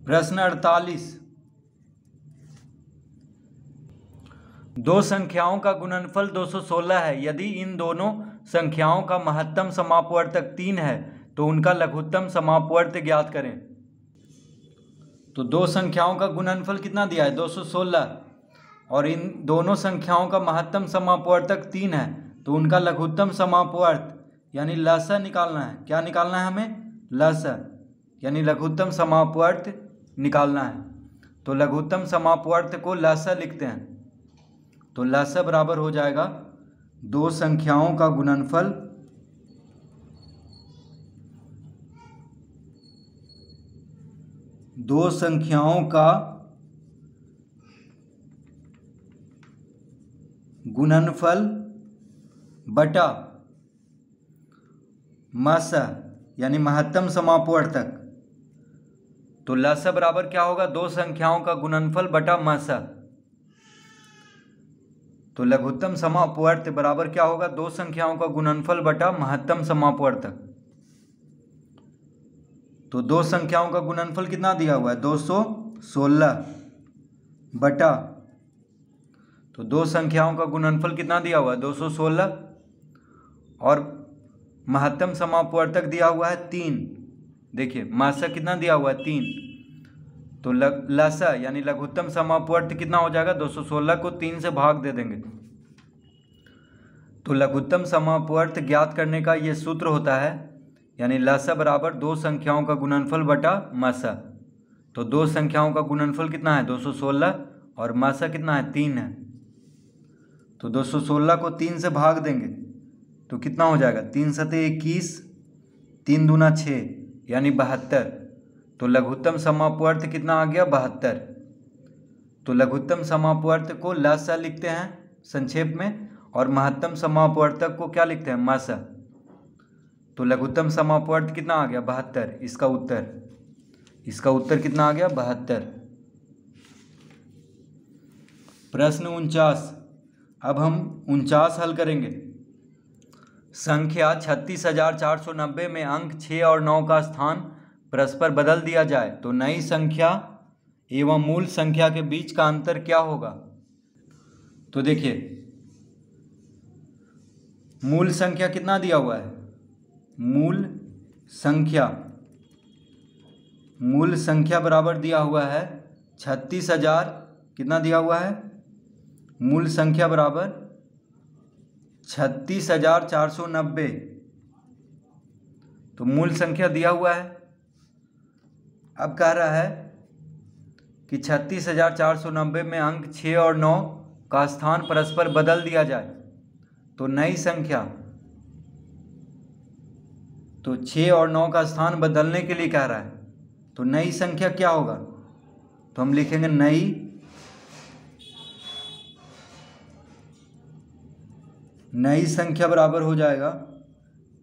प्रश्न 48। दो संख्याओं का गुणनफल 216 है। यदि इन दोनों संख्याओं का महत्तम समापवर्तक 3 है तो उनका लघुत्तम समापवर्त ज्ञात करें। तो दो संख्याओं का गुणनफल कितना दिया है 216 और इन दोनों संख्याओं का महत्तम समापवर्तक 3 है तो उनका लघुत्तम समापवर्त यानी लसा निकालना है। क्या निकालना है हमें? लसा यानी लघुत्तम समापवर्त निकालना है। तो लघुत्तम समापवर्त को लसा लिखते हैं। तो लसा बराबर हो जाएगा दो संख्याओं का गुणनफल बटा मसा यानी महत्तम समापवर्तक। तो लसा बराबर क्या होगा? दो संख्याओं का गुणनफल बटा मसा। तो लघुत्तम समापवर्त बराबर क्या होगा? दो संख्याओं का गुणनफल बटा महत्तम समापवर्तक। तो दो संख्याओं का गुणनफल कितना दिया हुआ है 216 बटा, तो दो संख्याओं का गुणनफल कितना दिया हुआ है 216 और महत्तम समापवर्तक दिया हुआ है 3। देखिए मासा कितना दिया हुआ है 3। तो लसा यानी लघुत्तम समापवर्त कितना हो जाएगा 216 को 3 से भाग दे देंगे। तो लघुत्तम समापवर्त ज्ञात करने का ये सूत्र होता है यानी लसा बराबर दो संख्याओं का गुणनफल बटा मसा। तो दो संख्याओं का गुणनफल कितना है 216 और मसा कितना है 3 है। तो 216 को 3 से भाग देंगे तो कितना हो जाएगा 3 सते 21, 3 दूना 6 यानी 72। तो लघुत्तम समापवर्त कितना आ गया 72। तो लघुत्तम समापवर्त को लसा लिखते हैं संक्षेप में और महत्तम समापवर्तक को क्या लिखते हैं मसा। तो लघुत्तम समापवर्त कितना आ गया 72। इसका उत्तर कितना आ गया 72। प्रश्न 49। अब हम 49 हल करेंगे। संख्या 36,490 में अंक 6 और 9 का स्थान परस्पर बदल दिया जाए तो नई संख्या एवं मूल संख्या के बीच का अंतर क्या होगा? तो देखिए मूल संख्या कितना दिया हुआ है? मूल संख्या बराबर दिया हुआ है 36,000। कितना दिया हुआ है? मूल संख्या बराबर 36,490। तो मूल संख्या दिया हुआ है। अब कह रहा है कि 36,490 में अंक 6 और 9 का स्थान परस्पर बदल दिया जाए तो नई संख्या, तो 6 और 9 का स्थान बदलने के लिए कह रहा है। तो नई संख्या क्या होगा? तो हम लिखेंगे नई संख्या बराबर हो जाएगा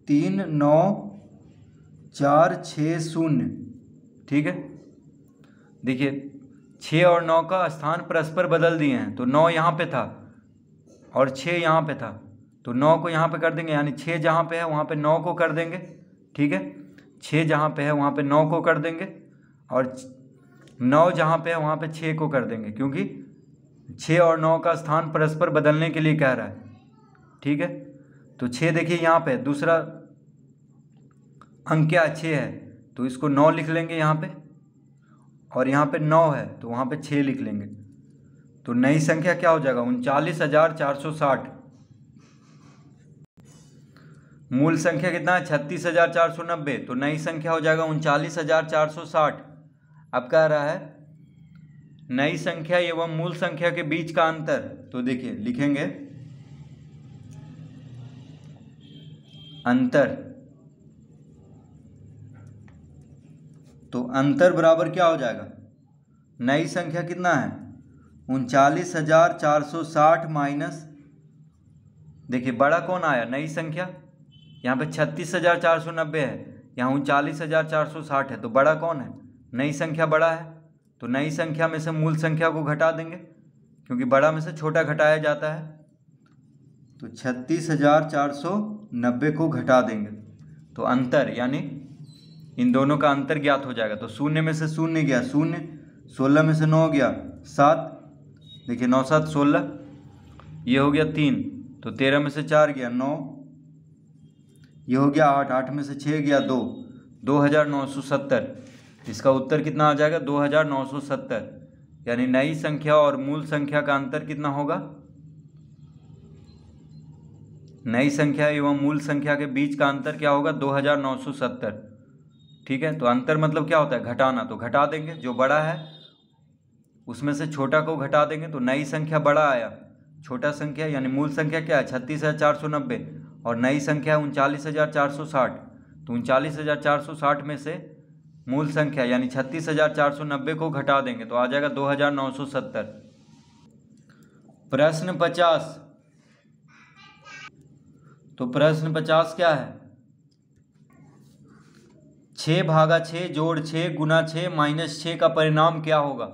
39460। ठीक है। देखिए 6 और 9 का स्थान परस्पर बदल दिए हैं। तो 9 यहाँ पे था और 6 यहाँ पे था तो 9 को यहाँ पे कर देंगे यानी 6 जहाँ पे है वहाँ पे 9 को कर देंगे। ठीक है। 6 जहाँ पे है वहाँ पे 9 को कर देंगे और 9 जहाँ पे है वहाँ पे 6 को कर देंगे क्योंकि 6 और 9 का स्थान परस्पर बदलने के लिए कह रहा है। ठीक है। तो 6 देखिए यहाँ पे दूसरा अंक क्या 6 है तो इसको 9 लिख लेंगे यहाँ पे और यहाँ पे 9 है तो वहाँ पे 6 लिख लेंगे। तो नई संख्या क्या हो जाएगा 39,460। मूल संख्या कितना है 36,490 तो नई संख्या हो जाएगा 39,460। अब कह रहा है नई संख्या एवं मूल संख्या के बीच का अंतर। तो देखिए लिखेंगे अंतर। तो अंतर बराबर क्या हो जाएगा? नई संख्या कितना है 39,460 माइनस, देखिए बड़ा कौन आया नई संख्या? यहाँ पे 36,490 है, यहाँ 39,460 है तो बड़ा कौन है? नई संख्या बड़ा है। तो नई संख्या में से मूल संख्या को घटा देंगे क्योंकि बड़ा में से छोटा घटाया जाता है। तो 36,490 को घटा देंगे तो अंतर यानी इन दोनों का अंतर ज्ञात हो जाएगा। तो 0 में से 0 गया 0, 16 में से 9 गया 7, देखिए 9 7 16, ये हो गया 3, तो 13 में से 4 गया 9, ये हो गया 8, 8 में से 6 गया 2, 2970। इसका उत्तर कितना आ जाएगा 2970। यानी नई संख्या और मूल संख्या का अंतर कितना होगा, नई संख्या एवं मूल संख्या के बीच का अंतर क्या होगा 2970। ठीक है, तो अंतर मतलब क्या होता है, घटाना। तो घटा देंगे, जो बड़ा है उसमें से छोटा को घटा देंगे, तो नई संख्या बड़ा आया, छोटा संख्या यानी मूल संख्या क्या है 36,490 और नई संख्या 39,460। तो 39,460 में से मूल संख्या यानी 36,490 को घटा देंगे तो आ जाएगा 2,970। प्रश्न 50। तो प्रश्न 50 क्या है, 6 भागा 6 जोड़ 6 गुना 6 माइनस 6 का परिणाम क्या होगा।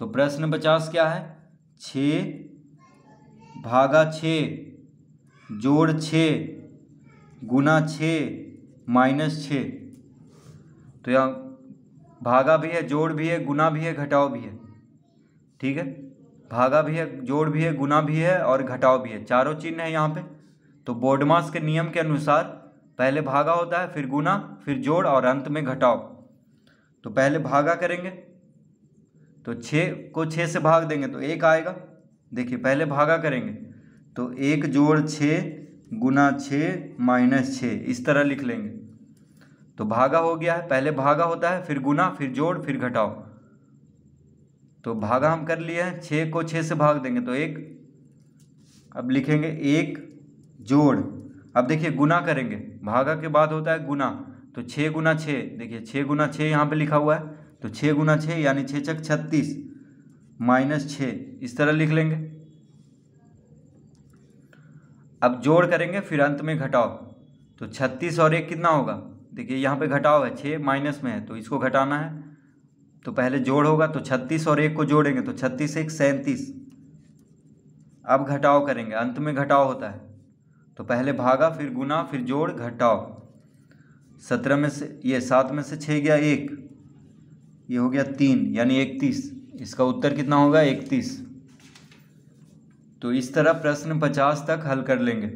तो प्रश्न 50 क्या है, 6 भागा 6 जोड़ 6 गुना 6 माइनस 6। तो यहाँ भागा भी है, जोड़ भी है, गुना भी है, घटाव भी है। ठीक है, भागा भी है, जोड़ भी है, गुना भी है और घटाव भी है, चारों चिन्ह है यहाँ पे। तो बोर्डमास के नियम के अनुसार पहले भागा होता है, फिर गुना, फिर जोड़ और अंत में घटाव। तो पहले भागा करेंगे, तो 6 को 6 से भाग देंगे तो 1 आएगा। देखिए पहले भागा करेंगे तो 1 जोड़ 6 गुना 6 माइनस 6, इस तरह लिख लेंगे। तो भागा हो गया है, पहले भागा होता है, फिर गुना, फिर जोड़, फिर घटाव। तो भागा हम कर लिए हैं, 6 को 6 से भाग देंगे तो 1। अब लिखेंगे 1 जोड़, अब देखिए गुना करेंगे, भागा के बाद होता है गुना, तो 6 गुना 6, देखिए 6 गुना 6 यहाँ पे लिखा हुआ है, तो 6 गुना 6 यानी 6 छक 36 माइनस 6, इस तरह लिख लेंगे। अब जोड़ करेंगे, फिर अंत में घटाव। तो 36 और 1 कितना होगा, देखिए यहाँ पे घटाव है, 6 माइनस में है तो इसको घटाना है। तो पहले जोड़ होगा, तो 36 और 1 को जोड़ेंगे तो 36 1 37। अब घटाव करेंगे, अंत में घटाव होता है, तो पहले भागा, फिर गुना, फिर जोड़, घटाव। 17 में से ये 7 में से 6 गया 1, ये हो गया 3 यानी 31। इसका उत्तर कितना होगा 31। तो इस तरह प्रश्न 50 तक हल कर लेंगे।